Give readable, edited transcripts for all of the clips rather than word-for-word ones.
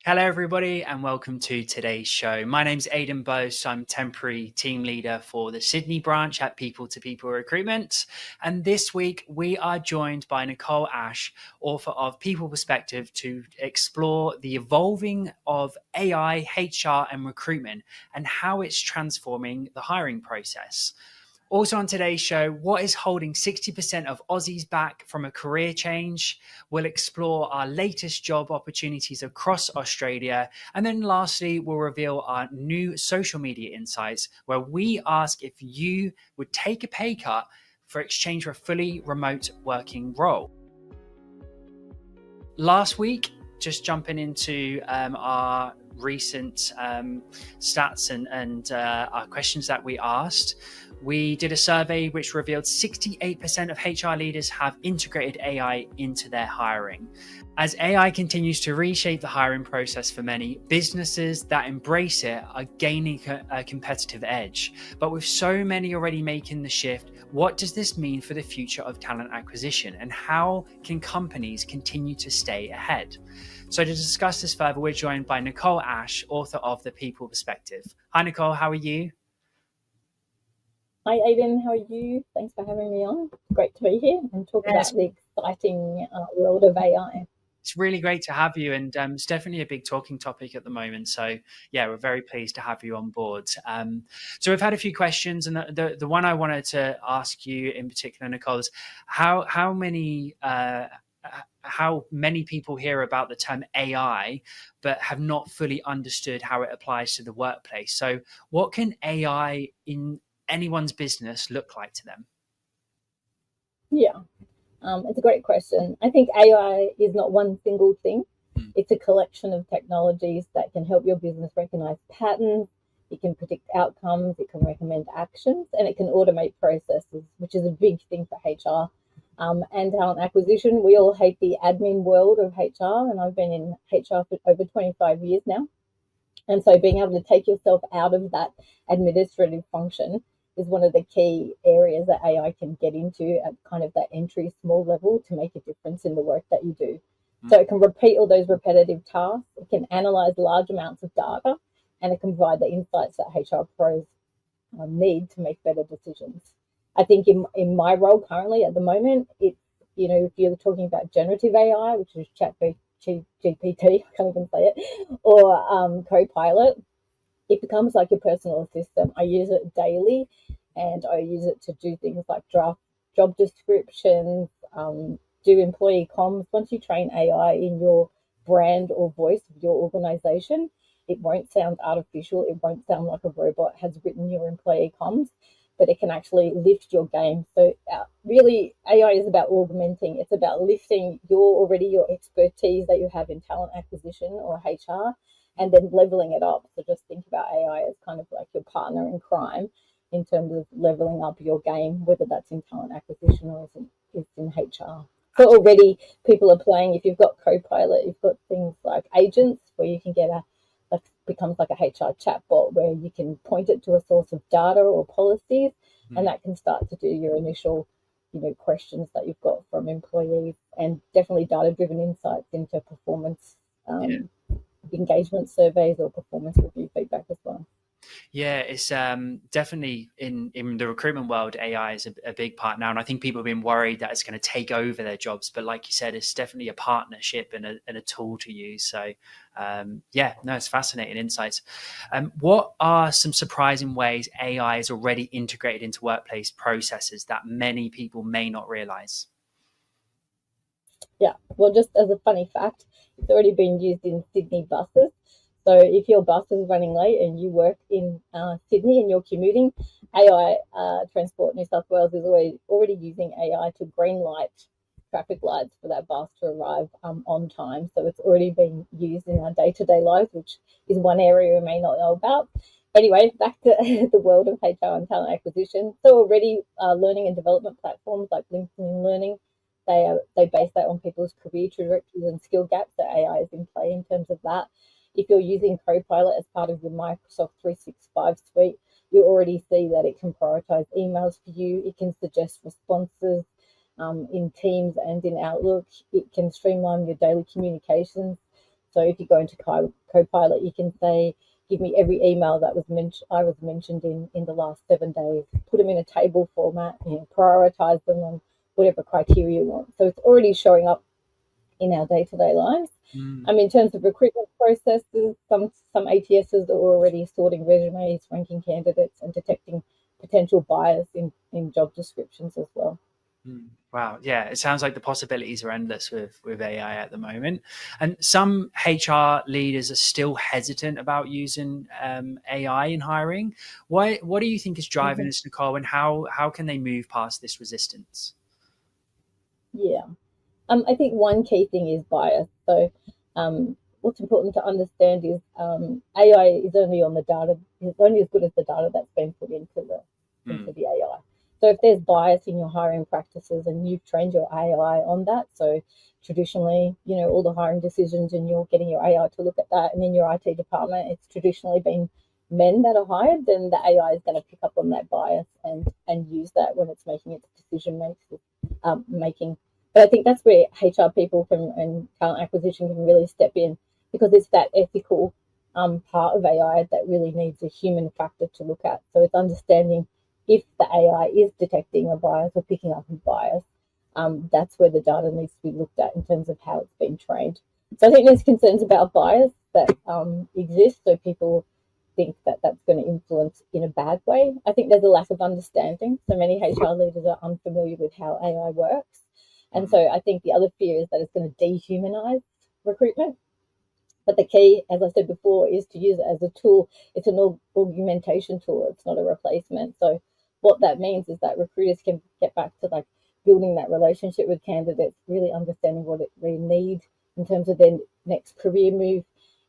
Hello, everybody, and welcome to today's show. My name's Aiden Boast. I'm temporary team leader for the Sydney branch at People to People Recruitment. And this week, we are joined by 𝐜𝐚𝐽𝐫, author of People Perspective, to explore the evolving of AI, HR, and recruitment and how it's transforming the hiring process. Also on today's show, what is holding 60% of Aussies back from a career change? We'll explore our latest job opportunities across Australia. And then lastly, we'll reveal our new social media insights, where we ask if you would take a pay cut for exchange for a fully remote working role. Last week, just jumping into our recent stats and our questions that we asked, we did a survey which revealed 68% of HR leaders have integrated AI into their hiring. As AI continues to reshape the hiring process for many, businesses that embrace it are gaining a competitive edge. But with so many already making the shift, what does this mean for the future of talent acquisition, and how can companies continue to stay ahead? So to discuss this further, we're joined by 𝐜𝐚𝐽𝐫, author of The People Perspective. Hi, Nicole, how are you? Hi, Aiden. How are you? Thanks for having me on. Great to be here and talk about the exciting world of AI. It's really great to have you, and it's definitely a big talking topic at the moment. So, yeah, we're very pleased to have you on board. So we've had a few questions, and the one I wanted to ask you in particular, Nicole, is how many people hear about the term AI but have not fully understood how it applies to the workplace. So what can AI in anyone's business look like to them? Yeah, it's a great question. I think AI is not one single thing. It's a collection of technologies that can help your business recognize patterns. It can predict outcomes, it can recommend actions, and it can automate processes, which is a big thing for HR. And talent acquisition. We all hate the admin world of HR, and I've been in HR for over 25 years now. And so being able to take yourself out of that administrative function is one of the key areas that AI can get into at kind of that entry small level to make a difference in the work that you do. So it can repeat all those repetitive tasks, it can analyze large amounts of data, and it can provide the insights that HR pros need to make better decisions. I think in my role currently at the moment, if you're talking about generative AI, which is ChatGPT, I can't even say it, or Copilot, it becomes like your personal assistant. I use it daily, and I use it to do things like draft job descriptions, do employee comms. Once you train AI in your brand or voice of your organization, it won't sound artificial. It won't sound like a robot has written your employee comms, but it can actually lift your game. So really, AI is about augmenting. It's about lifting your expertise that you have in talent acquisition or HR, and then leveling it up. So just think about AI as kind of like your partner in crime in terms of leveling up your game, whether that's in talent acquisition or it's in HR. So already people are playing. If you've got Copilot, you've got things like agents where you can get that becomes like a HR chatbot where you can point it to a source of data or policies, and that can start to do your initial, questions that you've got from employees, and definitely data-driven insights into performance engagement surveys or performance review feedback as well. Yeah, it's definitely in the recruitment world, AI is a big part now. And I think people have been worried that it's going to take over their jobs. But like you said, it's definitely a partnership and a tool to use. So it's fascinating insights. What are some surprising ways AI is already integrated into workplace processes that many people may not realize? Yeah, well, just as a funny fact, it's already been used in Sydney buses. So if your bus is running late and you work in Sydney and you're commuting, AI Transport New South Wales is already using AI to green light traffic lights for that bus to arrive on time. So it's already been used in our day-to-day lives, which is one area we may not know about. Anyway, back to the world of HR and talent acquisition. So already learning and development platforms like LinkedIn Learning, they base that on people's career trajectories and skill gaps. That AI is in play in terms of that. If you're using Copilot as part of your Microsoft 365 suite, you already see that it can prioritize emails for you. It can suggest responses in Teams and in Outlook. It can streamline your daily communications. So if you go into Copilot, you can say, give me every email that I was mentioned in the last 7 days. Put them in a table format and prioritize them on whatever criteria you want. So it's already showing up in our day-to-day lives. In terms of recruitment processes, some ATSs are already sorting resumes, ranking candidates, and detecting potential bias in job descriptions as well. Wow. Yeah. It sounds like the possibilities are endless with AI at the moment. And some HR leaders are still hesitant about using AI in hiring. What do you think is driving this, Nicole, and how can they move past this resistance? Yeah. I think one key thing is bias. So what's important to understand is AI is only on the data, it's only as good as the data that's been put into the AI. So if there's bias in your hiring practices and you've trained your AI on that, so traditionally, all the hiring decisions and you're getting your AI to look at that, and in your IT department, it's traditionally been men that are hired, then the AI is going to pick up on that bias and use that when it's making its decision making. But I think that's where HR people and talent acquisition can really step in, because it's that ethical part of AI that really needs a human factor to look at. So it's understanding if the AI is detecting a bias or picking up a bias. That's where the data needs to be looked at in terms of how it's been trained. So I think there's concerns about bias that exist. So people think that that's going to influence in a bad way. I think there's a lack of understanding. So many HR leaders are unfamiliar with how AI works. And so I think the other fear is that it's going to dehumanize recruitment. But the key, as I said before, is to use it as a tool. It's an augmentation tool. It's not a replacement. So what that means is that recruiters can get back to building that relationship with candidates, really understanding what they need in terms of their next career move.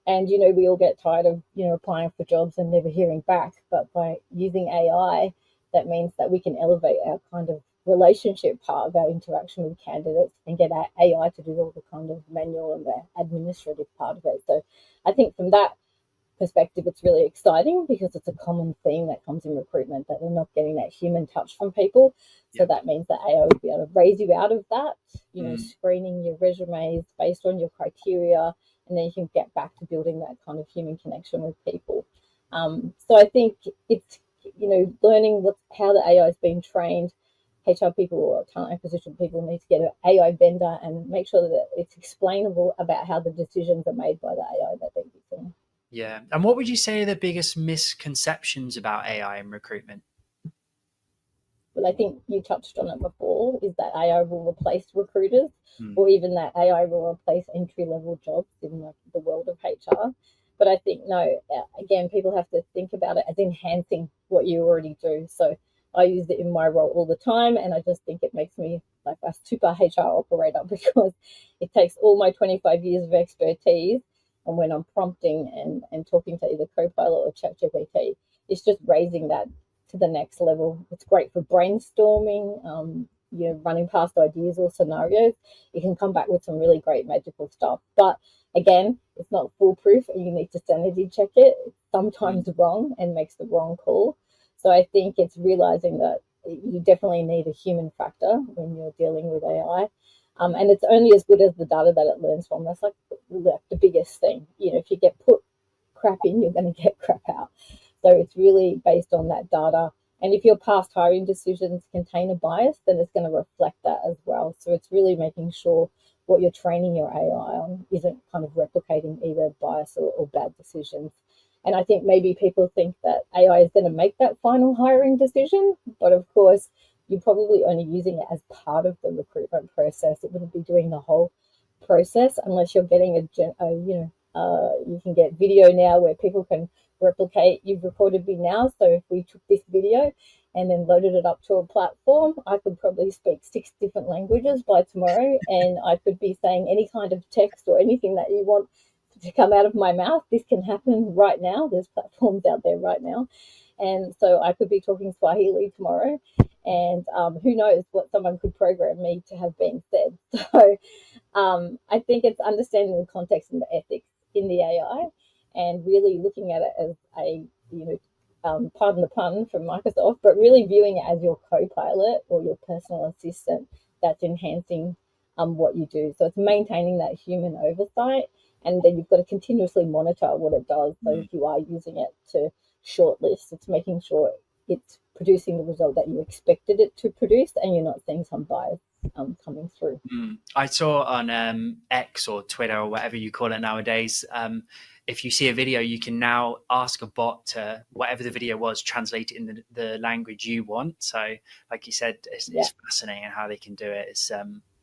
And, we all get tired of, applying for jobs and never hearing back. But by using AI, that means that we can elevate our kind of relationship part of our interaction with candidates and get our AI to do all the kind of manual and the administrative part of it. So I think from that perspective, it's really exciting because it's a common theme that comes in recruitment, that they're not getting that human touch from people. So that means that AI will be able to raise you out of that, screening your resumes based on your criteria, and then you can get back to building that kind of human connection with people. So I think it's, learning how the AI is being trained. HR people or talent acquisition people need to get an AI vendor and make sure that it's explainable about how the decisions are made by the AI that they're using. Yeah. And what would you say are the biggest misconceptions about AI in recruitment? Well, I think you touched on it before, is that AI will replace recruiters, or even that AI will replace entry-level jobs in the world of HR. But I think, no, again, people have to think about it as enhancing what you already do. So I use it in my role all the time, and I just think it makes me like a super HR operator, because it takes all my 25 years of expertise, and when I'm prompting and talking to either Copilot or ChatGPT, it's just raising that to the next level. It's great for brainstorming, running past ideas or scenarios. You can come back with some really great magical stuff. But again, it's not foolproof, and you need to sanity check it. It's sometimes wrong and makes the wrong call. So I think it's realizing that you definitely need a human factor when you're dealing with AI. And it's only as good as the data that it learns from. That's like the biggest thing. If you get put crap in, you're going to get crap out. So it's really based on that data. And if your past hiring decisions contain a bias, then it's going to reflect that as well. So it's really making sure what you're training your AI on isn't kind of replicating either bias or bad decisions. And I think maybe people think that AI is going to make that final hiring decision, but of course, you're probably only using it as part of the recruitment process. It wouldn't be doing the whole process unless you're getting you can get video now where people can replicate. You've recorded me now, so if we took this video and then loaded it up to a platform, I could probably speak 6 different languages by tomorrow, and I could be saying any kind of text or anything that you want to come out of my mouth. This can happen right now. There's platforms out there right now. And so I could be talking Swahili tomorrow, and who knows what someone could program me to have been said. So I think it's understanding the context and the ethics in the AI, and really looking at it as a, pardon the pun from Microsoft, but really viewing it as your co-pilot or your personal assistant that's enhancing what you do. So it's maintaining that human oversight, and then you've got to continuously monitor what it does. So if you are using it to shortlist, it's making sure it's producing the result that you expected it to produce, and you're not seeing some bias coming through. I saw on X or Twitter or whatever you call it nowadays, if you see a video, you can now ask a bot to, whatever the video was, translate it in the language you want. So like you said, it's fascinating how they can do it. It's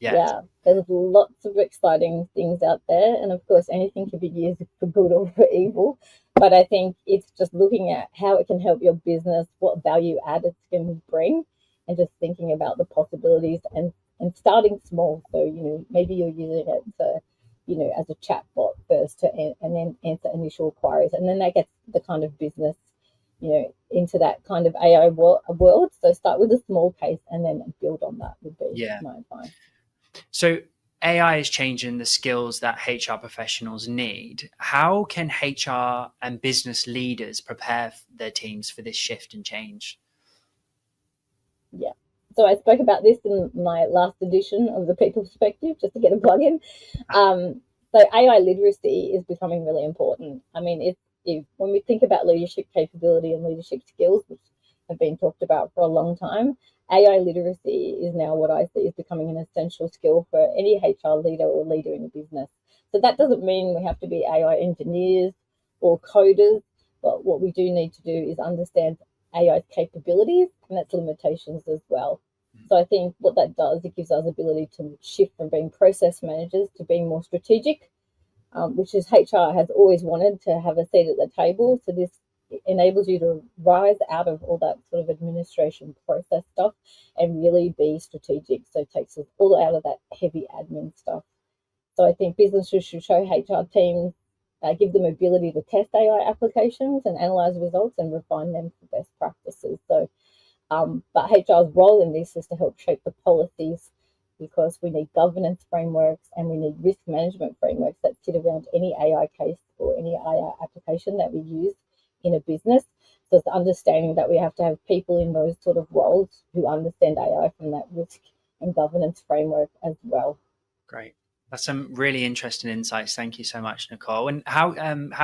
there's lots of exciting things out there, and of course anything can be used for good or for evil, but I think it's just looking at how it can help your business, what value add it can bring, and just thinking about the possibilities and starting small. So maybe you're using it to as a chat bot first and then answer initial inquiries, and then that gets the kind of business into that kind of AI world. So start with a small case and then build on that would be my advice. So AI is changing the skills that HR professionals need. How can HR and business leaders prepare their teams for this shift and change? Yeah. So I spoke about this in my last edition of the People Perspective, just to get a plug in. So AI literacy is becoming really important. I mean, when we think about leadership capability and leadership skills, which have been talked about for a long time, AI literacy is now what I see is becoming an essential skill for any HR leader or leader in a business. So that doesn't mean we have to be AI engineers or coders, but what we do need to do is understand AI's capabilities and its limitations as well. So I think what that does, it gives us ability to shift from being process managers to being more strategic, which is HR has always wanted to have a seat at the table. So this enables you to rise out of all that sort of administration process stuff and really be strategic. So it takes us all out of that heavy admin stuff. So I think businesses should show HR teams, give them ability to test AI applications and analyze results and refine them for best practices. So, but HR's role in this is to help shape the policies, because we need governance frameworks and we need risk management frameworks that sit around any AI case or any AI application that we use in a business. So it's understanding that we have to have people in those sort of roles who understand AI from that risk and governance framework as well. Great. That's some really interesting insights. Thank you so much, Nicole. And how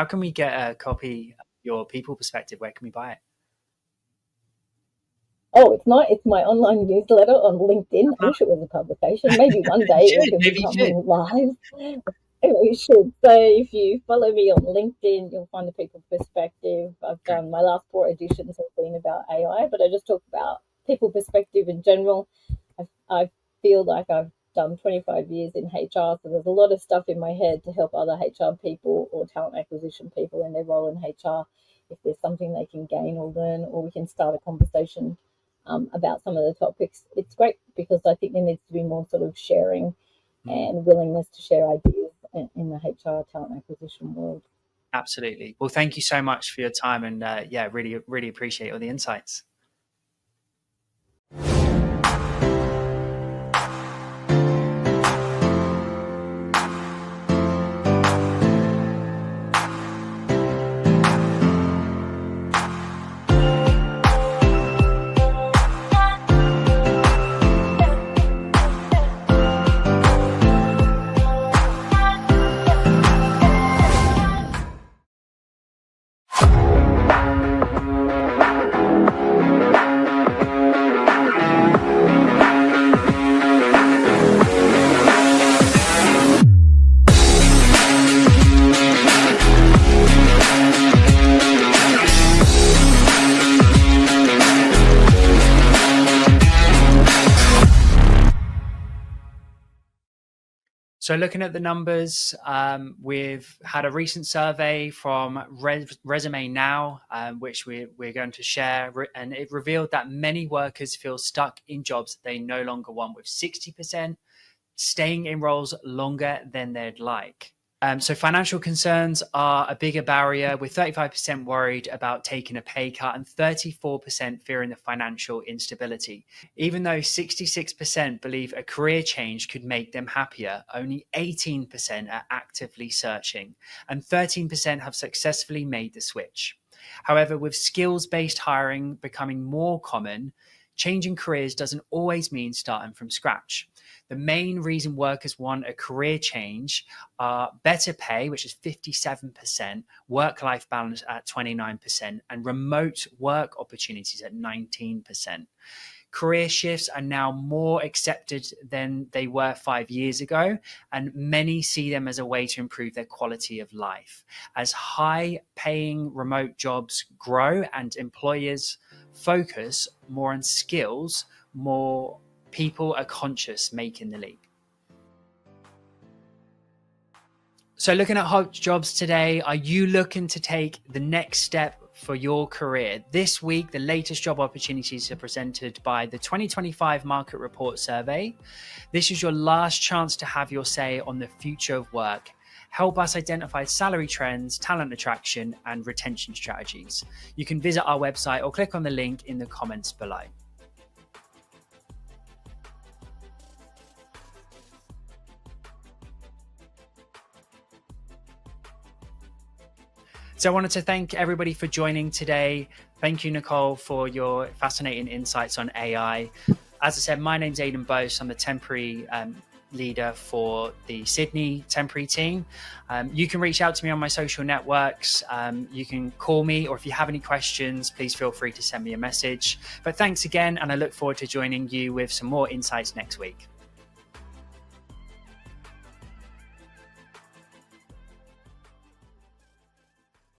can we get a copy of your People Perspective? Where can we buy it? Oh, it's my online newsletter on LinkedIn. I wish it was a publication. Maybe one day it could become live. It should. So if you follow me on LinkedIn, you'll find the People Perspective. I've done my last 4 editions have been about AI, but I just talk about People Perspective in general. I feel like I've done 25 years in HR, so there's a lot of stuff in my head to help other HR people or talent acquisition people in their role in HR. If there's something they can gain or learn, or we can start a conversation about some of the topics, it's great, because I think there needs to be more sort of sharing and willingness to share ideas in the HR talent acquisition world. Absolutely. Well, thank you so much for your time, and really, really appreciate all the insights. So looking at the numbers, we've had a recent survey from Resume Now, which we're going to share, and it revealed that many workers feel stuck in jobs they no longer want, with 60% staying in roles longer than they'd like. So financial concerns are a bigger barrier, with 35% worried about taking a pay cut and 34% fearing the financial instability. Even though 66% believe a career change could make them happier, only 18% are actively searching, and 13% have successfully made the switch. However, with skills-based hiring becoming more common, changing careers doesn't always mean starting from scratch. The main reason workers want a career change are better pay, which is 57%, work-life balance at 29%, and remote work opportunities at 19%. Career shifts are now more accepted than they were 5 years ago, and many see them as a way to improve their quality of life. As high-paying remote jobs grow and employers focus more on skills, more people are conscious making the leap. So looking at hot jobs today, are you looking to take the next step for your career? This week, the latest job opportunities are presented by the 2025 Market Report Survey. This is your last chance to have your say on the future of work. Help us identify salary trends, talent attraction, and retention strategies. You can visit our website or click on the link in the comments below. So I wanted to thank everybody for joining today. Thank you, Nicole, for your fascinating insights on AI. As I said, my name's Aiden Boast. I'm the temporary leader for the Sydney temporary team. You can reach out to me on my social networks. You can call me, or if you have any questions, please feel free to send me a message. But thanks again, and I look forward to joining you with some more insights next week.